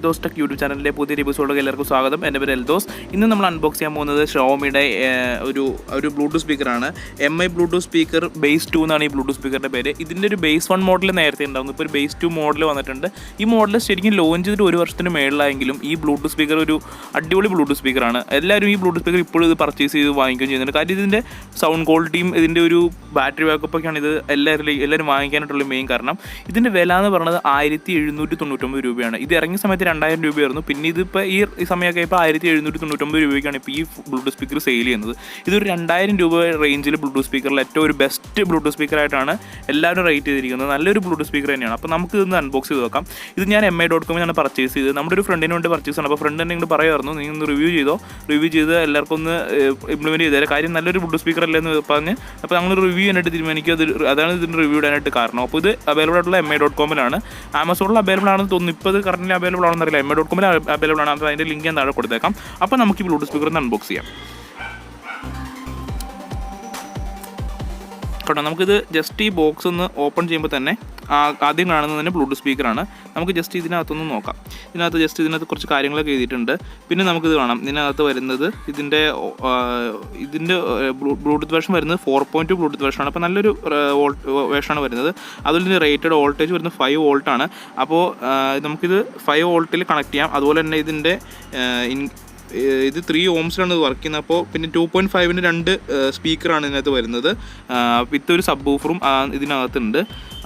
Eldhose tech YouTube ചാനലിലെ പുതിയൊരു എപ്പിസോഡിലേക്ക് എല്ലാവർക്കും സ്വാഗതം. എൻ്റെ പേര് എൽദോസ്. ഇന്ന് നമ്മൾ അൺബോക്സ് ചെയ്യാൻ പോകുന്നത് ഷോമിയുടെ ഒരു ബ്ലൂടൂത്ത് സ്പീക്കറാണ്. MI ബ്ലൂടൂത്ത് സ്പീക്കർ ബേസ് 2 എന്നാണ് ഈ ബ്ലൂടൂത്ത് സ്പീക്കറിൻ്റെ പേര്. ഇതിൻ്റെ ഒരു ബേസ് 1 മോഡൽ നേരത്തെ ഉണ്ടായിരുന്നു. ഇപ്പോൾ ഒരു ബേസ് 2 മോഡൽ വന്നിട്ടുണ്ട്. ഈ മോഡൽ ശരിക്കും ലോഞ്ച് ചെയ്തിട്ട് ഒരു വർഷത്തിന് മേളിലായെങ്കിലും ഈ ബ്ലൂടൂത്ത് സ്പീക്കർ ഒരു അടിപൊളി ബ്ലൂടൂത്ത് സ്പീക്കറാണ്. എല്ലാവരും ഈ ബ്ലൂടൂത്ത് സ്പീക്കർ ഇപ്പോഴും ഇത് പർച്ചേസ് ചെയ്ത് വാങ്ങിക്കുകയും ചെയ്യുന്നുണ്ട്. കാര്യം ഇതിൻ്റെ സൗണ്ട് ക്വാളിറ്റിയും ഇതിൻ്റെ ഒരു ബാറ്ററി ബാക്കപ്പൊക്കെയാണ് ഇത് എല്ലാവരും വാങ്ങിക്കാനായിട്ടുള്ള മെയിൻ കാരണം. ഇതിൻ്റെ വില എന്ന് പറയുന്നത് 1799 രൂപയാണ്. ഇത് ഇറങ്ങിയ സമയത്ത് 2000 രൂപയായിരുന്നു. പിന്നെ ഇതിപ്പോൾ ഈ സമയമൊക്കെ ഇപ്പോൾ 1799 രൂപയ്ക്കാണ് ഇപ്പോൾ ഈ ബ്ലൂടൂത്ത് സ്പീക്കർ സെയിൽ ചെയ്യുന്നത്. ഇതൊരു 2000 രൂപ റേഞ്ചിൽ ബ്ലൂടൂത്ത് സ്പീക്കറിൽ ഏറ്റവും ഒരു ബെസ്റ്റ് ബ്ലൂടൂത്ത് സ്പീക്കറായിട്ടാണ് എല്ലാവരും റേറ്റ് ചെയ്തിരിക്കുന്നത്. നല്ലൊരു ബ്ലൂടൂത്ത് സ്പീക്കർ തന്നെയാണ്. അപ്പോൾ നമുക്ക് ഇതൊന്ന് അൺബോക്സ് ചെയ്ത് നോക്കാം. ഇത് ഞാൻ mi.com പർച്ചേസ് ചെയ്തത്. നമ്മുടെ ഒരു ഫ്രണ്ടിന് വേണ്ടി പർച്ചേസ് ആണ്. അപ്പോൾ ഫ്രണ്ട് നിങ്ങൾ പറയുമായിരുന്നു നിങ്ങൾ ഒന്ന് റിവ്യൂ ചെയ്ത് എല്ലാവർക്കും ഒന്ന് ഇംപ്ലിമെൻറ്റ് ചെയ്തേരെ. കാര്യം നല്ലൊരു ബ്ലൂടൂത്ത് സ്പീക്കർ അല്ലെന്ന് പറഞ്ഞ് അപ്പോൾ ഞങ്ങൾ റിവ്യൂ ചെയ്യാനായിട്ട് തീരുമാനിക്കുക. അതാണ് ഇതിൻ്റെ റിവ്യൂ ഇടാനായിട്ട് കാരണം. അപ്പോൾ ഇത് അവൈലബിൾ ആയിട്ടുള്ള mi.com ആമസോണിൽ അവൈലബിൾ ആണെന്ന് തോന്നുന്നു. ഇപ്പോൾ ഇത് കറൻറ്റ്ലി അവൈലബിൾ ആണെന്ന് അറിയില്ല. mi.com അവൈലബിൾ ആണ്. അപ്പോൾ അതിൻ്റെ ലിങ്ക് ഞാൻ താഴെ കൊടുത്തേക്കാം. അപ്പോൾ നമുക്ക് ഈ ബ്ലൂടൂത്ത് സ്പീക്കർ ഒന്ന് അൺബോക്സ് ചെയ്യാം. കേട്ടോ, നമുക്കിത് ജസ്റ്റ് ഈ ബോക്സ് ഒന്ന് ഓപ്പൺ ചെയ്യുമ്പോൾ തന്നെ ആദ്യം കാണുന്നത് തന്നെ ബ്ലൂടൂത്ത് സ്പീക്കറാണ്. നമുക്ക് ജസ്റ്റ് ഇതിനകത്തൊന്ന് നോക്കാം. ഇതിനകത്ത് കുറച്ച് കാര്യങ്ങളൊക്കെ എഴുതിയിട്ടുണ്ട്. പിന്നെ നമുക്കിത് കാണാം. ഇതിനകത്ത് വരുന്നത് ഇതിൻ്റെ ബ്ലൂടൂത്ത് വേർഷൻ വരുന്നത് 4.2 ബ്ലൂടൂത്ത് വേർഷനാണ്. അപ്പോൾ നല്ലൊരു വേർഷനാണ് വരുന്നത്. അതുപോലെ ഇതിൻ്റെ റേറ്റഡ് വോൾട്ടേജ് വരുന്നത് 5 വോൾട്ടാണ്. അപ്പോൾ നമുക്കിത് 5 വോൾട്ടിൽ കണക്ട് ചെയ്യാം. അതുപോലെ തന്നെ ഇതിൻ്റെ ഇത് 3 ohmസിലാണ് ഇത് വർക്ക് ചെയ്യുന്നത്. അപ്പോൾ പിന്നെ 2.5-ന് 2 സ്പീക്കറാണ് ഇതിനകത്ത് വരുന്നത്. വിത്ത് ഒരു സബ് വൂഫറും ഇതിനകത്തുണ്ട്.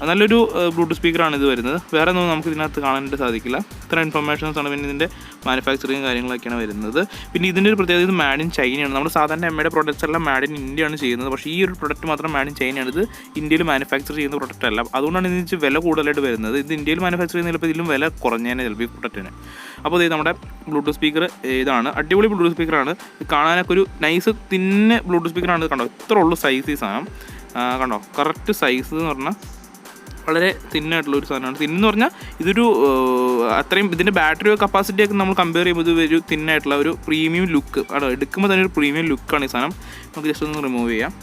നല്ലൊരു ബ്ലൂടൂത്ത് സ്പീക്കറാണ് ഇത് വരുന്നത്. വേറെ ഒന്നും നമുക്ക് ഇതിനകത്ത് കാണാനായിട്ട് സാധിക്കില്ല. ഇത്ര ഇൻഫർമേഷൻസാണ്. പിന്നെ ഇതിൻ്റെ മാനുഫാക്ചറിങ് കാര്യങ്ങളൊക്കെയാണ് വരുന്നത്. പിന്നെ ഇതിൻ്റെ ഒരു പ്രത്യേകത, ഇത് മാഡ് ഇൻ ചൈനയാണ്. നമ്മൾ സാധാരണ MIയുടെ പ്രൊഡക്ട്സ് എല്ലാം മാഡ് ഇൻ ഇന്ത്യയാണ് ചെയ്യുന്നത്. പക്ഷേ ഈ ഒരു പ്രൊഡക്റ്റ് മാത്രം മാഡ് ഇൻ ചൈനയാണ്. ഇത് ഇന്ത്യയിൽ മാനുഫാക്ചർ ചെയ്യുന്ന പ്രൊഡക്റ്റ് അല്ല. അതുകൊണ്ടാണ് ഇതിന് വില കൂടുതലായിട്ട് വരുന്നത്. ഇത് ഇന്ത്യയിൽ മാനുഫാക്ചർ ചെയ്യുന്ന ചിലപ്പോൾ ഇതിലും വില കുറഞ്ഞേനെ ചിലപ്പോൾ ഈ പ്രൊഡക്റ്റിന്. അപ്പോൾ ഇത് നമ്മുടെ ബ്ലൂടൂത്ത് സ്പീക്കർ ഇതാണ്. അടിപൊളി ബ്ലൂടൂത്ത് സ്പീക്കറാണ്. ഇത് കാണാനൊക്കെ ഒരു നൈസ് തിന്ന് ബ്ലൂടൂത്ത് സ്പീക്കറാണ്. കണ്ടോ, ഇത്ര ഉള്ളു സൈസ് ഈ സാധനം. കണ്ടോ, കറക്റ്റ് സൈസ് എന്ന് പറഞ്ഞാൽ വളരെ തിന്നായിട്ടുള്ളൊരു സാധനമാണ്. തിന്നെന്ന് പറഞ്ഞാൽ ഇതൊരു അത്രയും ഇതിൻ്റെ ബാറ്ററി കപ്പാസിറ്റിയൊക്കെ നമ്മൾ കമ്പയർ ചെയ്യുമ്പോൾ ഇത് ഒരു തിന്നായിട്ടുള്ള ഒരു പ്രീമിയം ലുക്ക് ആണ്. എടുക്കുമ്പോൾ തന്നെ ഒരു പ്രീമിയം ലുക്കാണ് ഈ സാധനം. നമുക്ക് ജസ്റ്റ് ഒന്ന് റിമൂവ് ചെയ്യാം.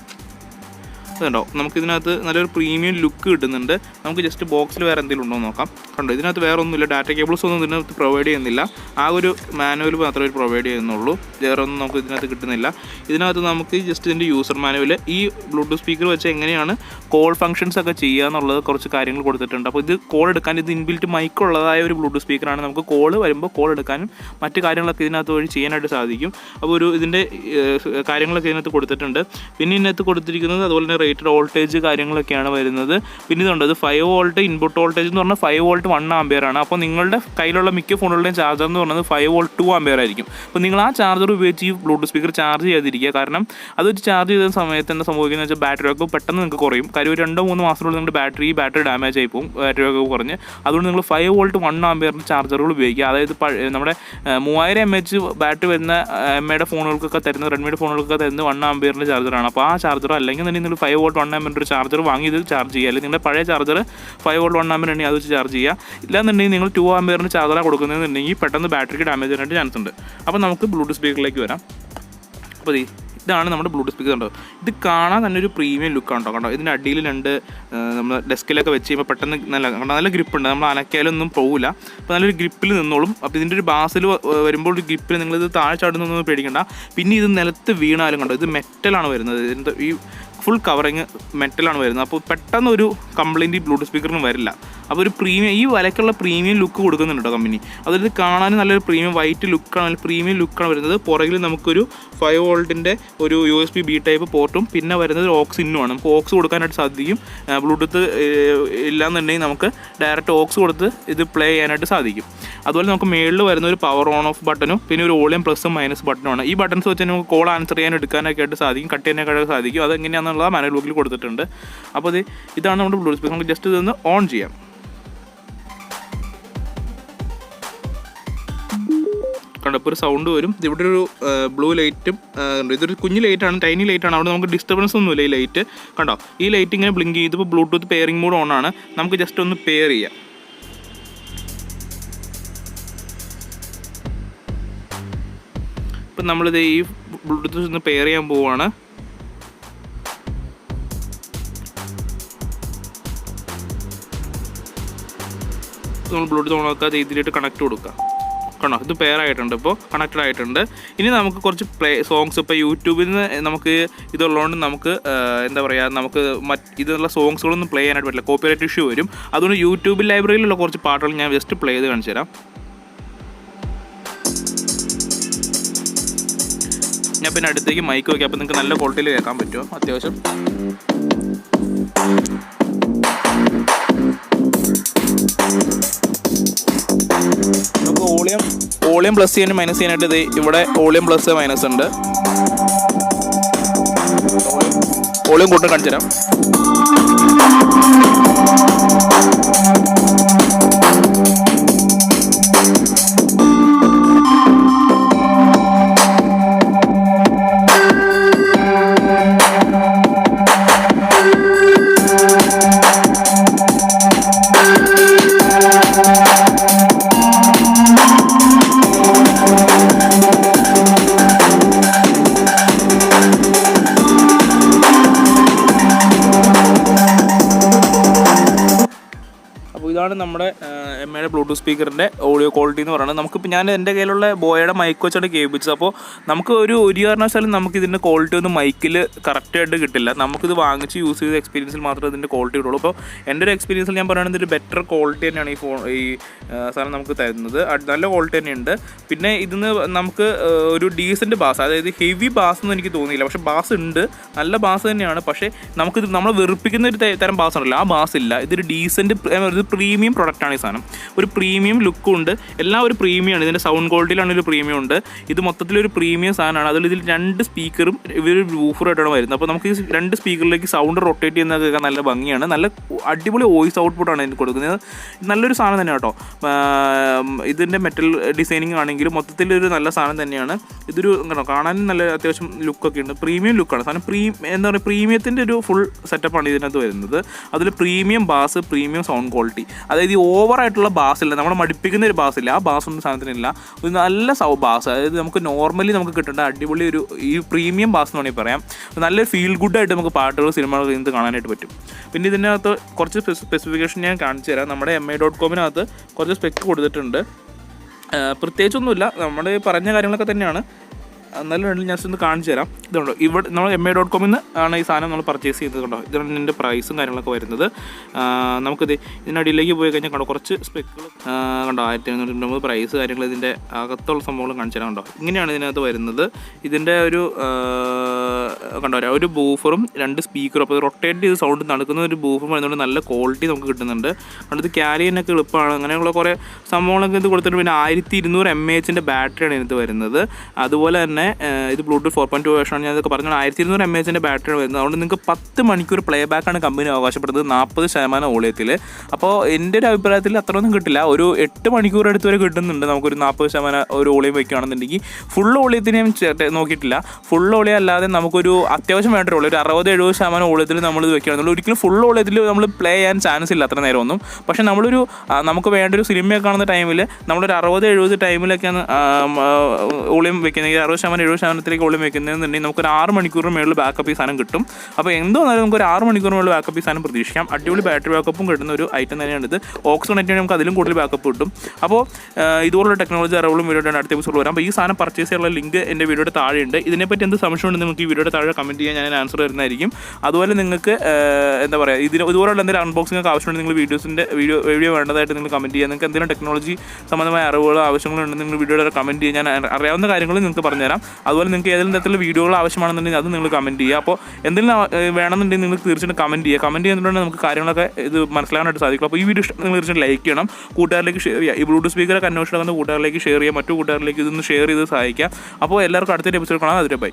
അതുണ്ടോ, നമുക്കിതിനകത്ത് നല്ലൊരു പ്രീമിയം ലുക്ക് കിട്ടുന്നുണ്ട്. നമുക്ക് ജസ്റ്റ് ബോക്സിൽ വേറെ എന്തെങ്കിലും ഉണ്ടോ എന്ന് നോക്കാം. കണ്ടോ, ഇതിനകത്ത് വേറെ ഒന്നുമില്ല. ഡാറ്റ കേബിൾസ് ഒന്നും ഇതിനകത്ത് പ്രൊവൈഡ് ചെയ്യുന്നില്ല. ആ ഒരു മാനുവൽ മാത്രമേ പ്രൊവൈഡ് ചെയ്യുന്നുള്ളൂ. വേറെ ഒന്നും നമുക്ക് ഇതിനകത്ത് കിട്ടുന്നില്ല. ഇതിനകത്ത് നമുക്ക് ജസ്റ്റ് ഇതിൻ്റെ യൂസർ മാനുവൽ ഈ ബ്ലൂടൂത്ത് സ്പീക്കർ വെച്ച് എങ്ങനെയാണ് കോൾ ഫംഗ്ഷൻസ് ഒക്കെ ചെയ്യുക എന്നുള്ളത് കുറച്ച് കാര്യങ്ങൾ കൊടുത്തിട്ടുണ്ട്. അപ്പോൾ ഇത് കോൾ എടുക്കാൻ ഇത് ഇൻബിൽറ്റ് മൈക്ക് ഉള്ളതായ ഒരു ബ്ലൂടൂത്ത് സ്പീക്കറാണ്. നമുക്ക് കോൾ വരുമ്പോൾ കോൾ എടുക്കാനും മറ്റ് കാര്യങ്ങളൊക്കെ ഇതിനകത്ത് വഴി ചെയ്യാനായിട്ട് സാധിക്കും. അപ്പോൾ ഇതിൻ്റെ കാര്യങ്ങളൊക്കെ ഇതിനകത്ത് കൊടുത്തിട്ടുണ്ട്. പിന്നെ ഇതിനകത്ത് കൊടുത്തിരിക്കുന്നത് അതുപോലെ തന്നെ റേറ്റഡ് വോൾട്ടേജ് കാര്യങ്ങളൊക്കെയാണ് വരുന്നത്. പിന്നെ ഇതുണ്ട്, അത് 5 വോൾട്ട് ഇൻപുട്ട് വോൾട്ടേജ് എന്ന് പറഞ്ഞാൽ 5 വോൾട്ട് 1 ആംപിയർ ആണ്. അപ്പോൾ നിങ്ങളുടെ കയ്യിലുള്ള മിക്ക ഫോണുകളുടെയും ചാർജർ എന്ന് പറയുന്നത് 5 വോൾട്ട് 2 ആംപിയർ ആയിരിക്കും. അപ്പോൾ നിങ്ങൾ ആ ചാർജർ ഉപയോഗിച്ച് ഈ ബ്ലൂടൂത്ത് സ്പീക്കർ ചാർജ് ചെയ്യാതിരിക്കുക. കാരണം അത് ചാർജ് ചെയ്ത സമയത്ത് എന്താ സംഭവിക്കുന്നത് വെച്ചാൽ ബാറ്ററി ബാക്കപ്പ് പെട്ടെന്ന് നിങ്ങൾക്ക് കുറയും. കാര്യം ഒരു 2-3 മാസത്തിനുള്ളിൽ നിങ്ങളുടെ ബാറ്ററി ഡാമേജ് ആയി പോകും, ബാറ്ററി ബാക്കപ്പ് കുറഞ്ഞ്. അതുകൊണ്ട് നിങ്ങൾ 5 വോൾട്ട് 1 ആംപിയറിൻ്റെ ചാർജറുകൾ ഉപയോഗിക്കുക. അതായത് നമ്മുടെ 3000 mAh ബാറ്ററി വരുന്ന MIയുടെ ഫോണുകൾക്കൊക്കെ തരുന്ന റെഡ്മിയുടെ ഫോണുകൾക്കൊക്കെ തരുന്ന 1 ആംപിയറിൻ്റെ ചാർജറാണ്. അപ്പോൾ ആ ചാർജർ അല്ലെങ്കിൽ തന്നെ നിങ്ങൾ 5 വോൾട്ട് 1 ആംപിയറിൻ്റെ ഒരു ചാർജർ വാങ്ങി ഇത് ചാർജ് ചെയ്യുക. അല്ലെങ്കിൽ നിങ്ങളുടെ പഴയ ചാർജർ 5 വോൾട്ട് 1 ആംപിയർ ഉണ്ടെങ്കിൽ അത് വെച്ച് ചാർജ് ചെയ്യുക. ഇല്ലാന്നുണ്ടെങ്കിൽ നിങ്ങൾ 2 ആംപിയറിൻ്റെ ചാർജറാണ് കൊടുക്കുന്നതെന്നുണ്ടെങ്കിൽ പെട്ടെന്ന് ബാറ്ററിക്ക് ഡാമേജ് ആയിട്ട് ചാൻസ് ഉണ്ട്. അപ്പോൾ നമുക്ക് ബ്ലൂടൂത്ത് സ്പീക്കറിലേക്ക് വരാം. അപ്പോൾ ഇതാണ് നമ്മുടെ ബ്ലൂടൂത്ത് സ്പീക്കർ. ഉണ്ടോ, ഇത് കാണാൻ തന്നെ ഒരു പ്രീമിയം ലുക്കാണ് കണ്ടോ. ഇതിൻ്റെ അടിയിൽ 2 നമ്മൾ ഡെസ്കിലൊക്കെ വെച്ച് കഴിയുമ്പോൾ പെട്ടെന്ന് നല്ല ഗ്രിപ്പ് ഉണ്ട്. നമ്മൾ അനക്കാലൊന്നും പോകില്ല. അപ്പോൾ നല്ലൊരു ഗ്രിപ്പിൽ നിന്നോളും. അപ്പോൾ ഇതിൻ്റെ ഒരു ബാസിൽ വരുമ്പോൾ ഒരു ഗ്രിപ്പിൽ നിങ്ങളിത് താഴെ ചാടുന്നൊന്നും പേടിക്കണ്ട. പിന്നെ ഇത് നിലത്ത് വീണാലും കണ്ടോ, ഇത് മെറ്റലാണ് വരുന്നത്. ഇതിൻ്റെ ഈ ഫുൾ കവറിങ് മെറ്റലാണ് വരുന്നത്. അപ്പോൾ പെട്ടെന്ന് ഒരു കംപ്ലയിൻറ്റ് ഈ ബ്ലൂടൂത്ത് സ്പീക്കറിന് വരില്ല. അപ്പോൾ ഒരു പ്രീമിയം ഈ വിലക്കുള്ള പ്രീമിയം ലുക്ക് കൊടുക്കുന്നുണ്ട് കേട്ടോ കമ്പനി. അതായത് കാണാനും നല്ലൊരു പ്രീമിയം വൈറ്റ് ലുക്കാണ്, നല്ല പ്രീമിയം ലുക്കാണ് വരുന്നത്. പുറകിൽ നമുക്കൊരു 5 വോൾട്ടിൻ്റെ ഒരു USB B ടൈപ്പ് പോർട്ടും പിന്നെ വരുന്നത് ഒരു ഓക്സ് ഇന്നുമാണ്. നമുക്ക് ഓക്സ് കൊടുക്കാനായിട്ട് സാധിക്കും. ബ്ലൂടൂത്ത് ഇല്ലാന്നുണ്ടെങ്കിൽ നമുക്ക് ഡയറക്റ്റ് ഓക്സ് കൊടുത്ത് ഇത് പ്ലേ ചെയ്യാനായിട്ട് സാധിക്കും. അതുപോലെ നമുക്ക് മേളിൽ വരുന്ന ഒരു പവർ ഓൺ ഓഫ് ബട്ടനും പിന്നെ ഒരു വോളിയം പ്ലസും മൈനസ് ബട്ടനുമാണ്. ഈ ബട്ടൺസ് വെച്ച് നമുക്ക് കോൾ ആൻസർ ചെയ്യാൻ എടുക്കാനൊക്കെ ആയിട്ട് സാധിക്കും, കട്ട് ചെയ്യാനൊക്കെ സാധിക്കും. അതെങ്ങനെയാണെന്നുള്ള മാനുവൽ ബുക്കിൽ കൊടുത്തിട്ടുണ്ട്. അപ്പോൾ ഇതാണ് നമ്മുടെ ബ്ലൂടൂത്ത് സ്പീക്കർ. നമുക്ക് ജസ്റ്റ് ഇതൊന്ന് ഓൺ ചെയ്യാം. കണ്ടോ, ഇപ്പോൾ ഒരു സൗണ്ട് വരും. ഇവിടെ ഒരു ബ്ലൂ ലൈറ്റും ഇതൊരു കുഞ്ഞു ലൈറ്റാണ്, ടൈനി ലൈറ്റാണ്. അവിടെ നമുക്ക് ഡിസ്റ്റർബൻസ് ഒന്നുമില്ല. ഈ ലൈറ്റ് കണ്ടോ, ഈ ലൈറ്റ് ഇങ്ങനെ ബ്ലിങ്ക് ചെയ്ത് ഇപ്പോൾ ബ്ലൂടൂത്ത് പെയറിംഗ് മോഡ് ഓൺ ആണ്. നമുക്ക് ജസ്റ്റ് ഒന്ന് പെയർ ചെയ്യാം. ഇപ്പം നമ്മളിത് ഈ ബ്ലൂടൂത്ത് ഒന്ന് പെയർ ചെയ്യാൻ പോവുകയാണ്. നമ്മൾ ബ്ലൂടൂത്ത് ഓൺ ആക്കാതെ ഇതിലേക്ക് കണക്ട് കൊടുക്കുക. കണ്ടോ, ഇത് പെയർ ആയിട്ടുണ്ട്, ഇപ്പോൾ കണക്റ്റഡ് ആയിട്ടുണ്ട്. ഇനി നമുക്ക് കുറച്ച് സോങ്സ് ഇപ്പോൾ യൂട്യൂബിൽ നിന്ന് നമുക്ക് ഇതുള്ളതുകൊണ്ട് നമുക്ക് എന്താ പറയുക, നമുക്ക് ഇതുള്ള സോങ്സുകളൊന്നും പ്ലേ ചെയ്യാനായിട്ട് പറ്റില്ല, കോപ്പിറൈറ്റ് ഇഷ്യൂ വരും. അതുകൊണ്ട് യൂട്യൂബിൽ ലൈബ്രറിയിലുള്ള കുറച്ച് പാട്ടുകൾ ഞാൻ ജസ്റ്റ് പ്ലേ ചെയ്ത് കാണിച്ചു തരാം. ഞാൻ പിന്നെ അടുത്തേക്ക് മൈക്ക് വയ്ക്കാം, അപ്പോൾ നിങ്ങൾക്ക് നല്ല ക്വാളിറ്റിയിൽ കേൾക്കാൻ പറ്റുമോ അത്യാവശ്യം. നമുക്ക് വോളിയം പ്ലസ് ചെയ്യാനും മൈനസ് ചെയ്യാനായിട്ട് ഇത് ഇവിടെ വോളിയം പ്ലസ് മൈനസ് ഉണ്ട്. വോളിയം കൂട്ടം കാണിച്ചു തരാം. ഇതാണ് നമ്മുടെ എമ്മയുടെ ബ്ലൂടൂത്ത് സ്പീക്കറിൻ്റെ ഓഡിയോ ക്വാളിറ്റി എന്ന് പറയുന്നത്. നമുക്കിപ്പോൾ ഞാൻ എൻ്റെ കയ്യിലുള്ള ബോയുടെ മൈക്ക് വെച്ചാണ് കേൾപ്പിച്ചത്. അപ്പോൾ നമുക്ക് ഒരു കാരണവശാലും നമുക്ക് ഇതിൻ്റെ ക്വാളിറ്റി ഒന്നും മൈക്കിൽ കറക്റ്റായിട്ട് കിട്ടില്ല. നമുക്കിത് വാങ്ങിച്ച് യൂസ് ചെയ്ത എക്സ്പീരിയൻസിൽ മാത്രമേ ഇതിൻ്റെ ക്വാളിറ്റി കിട്ടുള്ളൂ. അപ്പോൾ എൻ്റെ ഒരു എക്സ്പീരിയൻസിൽ ഞാൻ പറയുന്നത് ഒരു ബെറ്റർ ക്വാളിറ്റി തന്നെയാണ് ഈ സാധനം നമുക്ക് തരുന്നത്. നല്ല ക്വാളിറ്റി തന്നെയുണ്ട്. പിന്നെ ഇതിന് നമുക്ക് ഒരു ഡീസൻറ്റ് ബാസ്, അതായത് ഹെവി ബാസ് ഒന്നും എനിക്ക് തോന്നിയില്ല. പക്ഷേ ബാസ് ഉണ്ട്, നല്ല ബാസ് തന്നെയാണ്. പക്ഷേ നമുക്കിത് നമ്മളെ വെറുപ്പിക്കുന്ന ഒരു തരം ബാസ് ഉണ്ടല്ലോ, ആ ബാസ് ഇല്ല. ഇതൊരു ഡീസൻറ്റ്, ഒരു പ്രീമിയം പ്രൊഡക്റ്റാണ് ഈ സാധനം. ഒരു പ്രീമിയം ലുക്കും ഉണ്ട്, എല്ലാം ഒരു പ്രീമിയമാണ്. ഇതിൻ്റെ സൗണ്ട് ക്വാളിറ്റിയിലാണ് ഒരു പ്രീമിയം ഉണ്ട്. ഇത് മൊത്തത്തിലൊരു പ്രീമിയം സാധനമാണ്. അതിൽ ഇതിൽ 2 സ്പീക്കറും ഇവര് വൂഫറായിട്ടാണ് വരുന്നത്. അപ്പോൾ നമുക്ക് ഈ 2 സ്പീക്കറിലേക്ക് സൗണ്ട് റൊട്ടേറ്റ് ചെയ്യുന്നതൊക്കെ നല്ല ഭംഗിയാണ്. നല്ല അടിപൊളി വോയിസ് ഔട്ട്പുട്ടാണ് ഇതിന് കൊടുക്കുന്നത്. നല്ലൊരു സാധനം തന്നെയാണ് കേട്ടോ. ഇതിൻ്റെ മെറ്റൽ ഡിസൈനിങ് ആണെങ്കിലും മൊത്തത്തിലൊരു നല്ല സാധനം തന്നെയാണ്. ഇതൊരു കാണാനും നല്ല അത്യാവശ്യം ലുക്കൊക്കെ ഉണ്ട്. പ്രീമിയം ലുക്കാണ് സാധനം. എന്താ പറയുക, പ്രീമിയത്തിൻ്റെ ഒരു ഫുൾ സെറ്റപ്പാണ് ഇതിനകത്ത് വരുന്നത്. അതിൽ premium bass, premium sound quality, അതായത് ഈ ഓവറായിട്ടുള്ള ബാസില്ല, നമ്മളെ മടുപ്പിക്കുന്ന ഒരു ബാസില്ല, ആ ബാസൊന്നും സാധനത്തിനില്ല. ഒരു നല്ല ബാസ്, അതായത് നമുക്ക് നോർമലി നമുക്ക് കിട്ടേണ്ട അടിപൊളി ഈ പ്രീമിയം ബാസ് എന്ന് വേണമെങ്കിൽ പറയാം. നല്ലൊരു ഫീൽ ഗുഡായിട്ട് നമുക്ക് പാട്ടുകൾ, സിനിമകൾ ഇതിനകത്ത് കാണാനായിട്ട് പറ്റും. പിന്നെ ഇതിനകത്ത് കുറച്ച് സ്പെസിഫിക്കേഷൻ ഞാൻ കാണിച്ചു തരാം. നമ്മുടെ MI.com കുറച്ച് സ്പെക്ക് കൊടുത്തിട്ടുണ്ട്. പ്രത്യേകിച്ചൊന്നുമില്ല, നമ്മൾ പറഞ്ഞ കാര്യങ്ങളൊക്കെ തന്നെയാണ്. എന്നാലും രണ്ടിൽ ഞാൻ ഒന്ന് കാണിച്ചു തരാം. ഇതുണ്ടോ, ഇവിടെ നമ്മൾ MI.com ആണ് ഈ സാധനം നമ്മൾ പർച്ചേസ് ചെയ്തത്. കണ്ടോ, ഇതാണ് ഇതിൻ്റെ പ്രൈസും കാര്യങ്ങളൊക്കെ വരുന്നത്. നമുക്കിത് ഇതിനടിയിലേക്ക് പോയി കഴിഞ്ഞാൽ കണ്ടോ കുറച്ച് സ്പെക്കുകൾ കണ്ടോ, 1790 പ്രൈസ് കാര്യങ്ങൾ, ഇതിൻ്റെ അകത്തുള്ള സംഭവങ്ങൾ കാണിച്ചു തരാം. കണ്ടോ, ഇങ്ങനെയാണ് ഇതിനകത്ത് വരുന്നത്. ഇതിൻ്റെ ഒരു കണ്ടോ, ഒരു ബൂഫറും 2 സ്പീക്കറും, അപ്പോൾ റൊട്ടേറ്റ് ചെയ്ത് സൗണ്ട് നടക്കുന്ന ഒരു ബൂഫറും വരുന്നതുകൊണ്ട് നല്ല ക്വാളിറ്റി നമുക്ക് കിട്ടുന്നുണ്ട്. അതുകൊണ്ട് ഇത് ക്യാരി ചെയ്യാനൊക്കെ എളുപ്പമാണ്. അങ്ങനെയുള്ള കുറേ സംഭവങ്ങളൊക്കെ ഇത് കൊടുത്തിട്ട് പിന്നെ 1200 mAh ബാറ്ററിയാണ് ഇതിനകത്ത് വരുന്നത്. അതുപോലെ തന്നെ ഇത് ബ്ലൂടൂത്ത് 4.2 വേർഷനാണ്. ഞാൻ ഇതൊക്കെ പറഞ്ഞാൽ 1200 mAh ബാറ്ററിയാണ് വരുന്നത്. അതുകൊണ്ട് നിങ്ങൾക്ക് 10 മണിക്കൂർ പ്ലേ ബാക്കാണ് കമ്പനി അവകാശപ്പെടുന്നത് 40% വോളിയത്തിൽ. അപ്പോൾ എൻ്റെ ഒരു അഭിപ്രായത്തിൽ അത്രയൊന്നും കിട്ടില്ല. ഒരു 8 മണിക്കൂർ അടുത്ത് വരെ കിട്ടുന്നുണ്ട് നമുക്കൊരു 40% ഒരു വോളിയം വയ്ക്കുകയാണെന്നുണ്ടെങ്കിൽ. ഫുൾ വോളിയത്തിന് ഞാൻ നോക്കിയിട്ടില്ല. ഫുൾ വോളിയം അല്ലാതെ നമുക്കൊരു അത്യാവശ്യം വേണ്ട വോളിയം, ഒരു 60-70% വോളിയത്തിൽ നമ്മളിത് വെക്കുകയാണെന്നുള്ളൂ. ഒരിക്കലും ഫുൾ വോളിയത്തിൽ നമ്മൾ പ്ലേ ചെയ്യാൻ ചാൻസ് ഇല്ല അത്ര നേരമൊന്നും. പക്ഷേ നമുക്ക് വേണ്ട ഒരു സിനിമയൊക്കെ കാണുന്ന ടൈമിൽ നമ്മളൊരു 60-70 ടൈമിലൊക്കെയാണ് വോളിയം വെക്കുന്നത്, 60-70% വോളിയം വെക്കുന്നതെന്നുണ്ടെങ്കിൽ നമുക്കൊരു 6 മണിക്കൂറിന് മേളിൽ ബാക്കപ്പ് ഈ സാധനം കിട്ടും. അപ്പോൾ എന്താണെന്നാലും നമുക്കൊരു 6 മണിക്കൂറിന് മേളിൽ ബാക്കപ്പ് ഈ സാധനം പ്രതീക്ഷിക്കാം. അടിപൊളി ബാറ്ററി ബാക്കപ്പും കിട്ടുന്ന ഒരു ഐറ്റം തന്നെയാണ് ഇത്. ഓക്സിജൻ ആയിട്ട് നമുക്ക് അതിലും കൂടുതൽ ബാക്കപ്പ് കിട്ടും. അപ്പോൾ ഇതുപോലുള്ള ടെക്നോളജി അറിവുകളും വീഡിയോയുടെ അടുത്ത എപ്പിസോഡ് വരാം. അപ്പോൾ ഈ സാധനം പർച്ചേസ് ചെയ്യാനുള്ള ലിങ്ക് എൻ്റെ വീഡിയോയുടെ താഴെയുണ്ട്. ഇതിനെപ്പറ്റി എന്ത് സംശയം ഉണ്ടെങ്കിൽ നിങ്ങൾക്ക് ഈ വീഡിയോയുടെ താഴെ കമൻറ്റ് ചെയ്യാൻ ഞാൻ ആൻസർ തരുന്നതായിരിക്കും. അതുപോലെ നിങ്ങൾക്ക് എന്താ പറയുക, ഇതുപോലുള്ള എന്തെങ്കിലും അൺബോക്സിംഗ് ഒക്കെ ആവശ്യമുണ്ടെങ്കിൽ നിങ്ങൾ വീഡിയോ വേണ്ടതായിട്ട് നിങ്ങൾ കമൻറ്റ് ചെയ്യുക. നിങ്ങൾക്ക് എന്തെങ്കിലും ടെക്നോളജി സംബന്ധമായ അറിവുകളോ ആവശ്യങ്ങളുണ്ടെങ്കിൽ നിങ്ങൾ വീഡിയോയുടെ കമൻറ്റ് ചെയ്യുക. ഞാൻ അറിയാവുന്ന കാര്യങ്ങൾ നിങ്ങൾക്ക് പറഞ്ഞുതരാം. അതുപോലെ നിങ്ങൾക്ക് ഏതെങ്കിലും തരത്തിലുള്ള വീഡിയോകൾ ആവശ്യമാണെന്നുണ്ടെങ്കിൽ അത് നിങ്ങൾ കമൻറ്റ് ചെയ്യുക. അപ്പോൾ എന്തെങ്കിലും വേണമെന്നുണ്ടെങ്കിൽ നിങ്ങൾ തീർച്ചയായിട്ടും കമൻറ്റ് ചെയ്യുക. കമൻറ്റ് ചെയ്യുന്നതുകൊണ്ട് നമുക്ക് കാര്യങ്ങളൊക്കെ ഇത് മനസ്സിലാക്കാനായിട്ട് സാധിക്കും. അപ്പോൾ ഈ വീഡിയോ നിങ്ങൾ തീർച്ചയായിട്ടും ലൈക്ക് ചെയ്യണം, കൂട്ടുകാരിലേക്ക് ഷെയർ ചെയ്യുക. ഈ ബ്ലൂടൂത്ത് സ്പീക്കറൊക്കെ അന്വേഷിക്കുന്ന കൂട്ടുകാരിലേക്ക് ഷെയർ ചെയ്യുക, മറ്റു കൂട്ടുകാരിലേക്ക് ഇതൊന്ന് ഷെയർ ചെയ്ത് സഹായിക്കുക. അപ്പോൾ എല്ലാവർക്കും അടുത്തൊരു എപ്പിസോഡ് കാണാം. അതിൻ്റെ ബൈ.